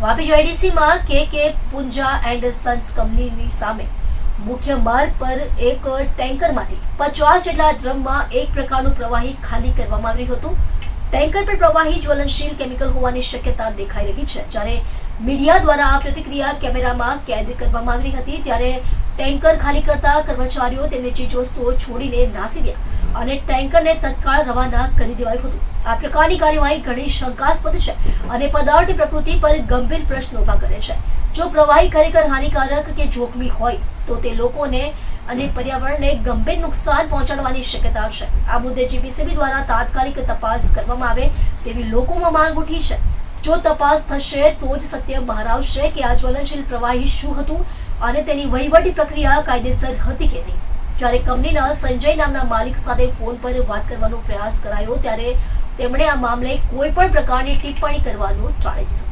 વાપી જીઆઈડીસીમાં કે પુંજા and Sons કંપનીની સામે મુખ્ય માર્ગ પર એક ટેન્કરમાંથી 50 જેટલા ડ્રમમાં એક પ્રકારનું પ્રવાહી ખાલી કરવામાં આવ્યું હતું. ટેન્કર પર પ્રવાહી જ્વલનશીલ કેમિકલ હોવાની શક્યતા દેખાઈ રહી છે. જ્યારે મીડિયા દ્વારા આ પ્રતિક્રિયા કેમેરામાં કેદ કરવામાં આવી હતી ત્યારે ટેન્કર ખાલી કરતા કર્મચારીઓ તેમની ચીજવસ્તુઓ છોડીને નાસી ગયા અને ટેન્કરને તત્કાળ રવાના કરી દેવાયું હતું. આ પ્રકારની કાર્યવાહી ઘણી શંકાસ્પદ છે અને પદાર્થની પ્રકૃતિ પર ગંભીર પ્રશ્નો ઉભા કરે છે. જો પ્રવાહી ખરેખર હાનિકારક કે જોખમી હોય તો તે લોકોને અને પર્યાવરણને ગંભીર નુકસાન પહોંચાડવાની શક્યતા છે. આ મુદ્દે જીપીસીબી દ્વારા તાત્કાલિક તપાસ કરવામાં આવે તેવી લોકોમાં માંગ ઉઠી છે. જો તપાસ થશે તો જ સત્ય બહાર આવશે કે આ જ્વલનશીલ પ્રવાહી શું હતું અને તેની વહીવટી પ્રક્રિયા કાયદેસર હતી કે નહીં. જ્યારે કંપનીના સંજય નામના માલિક સાથે ફોન પર વાત કરવાનો પ્રયાસ કરાયો ત્યારે તેમણે આ મામલે કોઈ પણ પ્રકારની ટિપ્પણી કરવાનું ટાળી દીધું.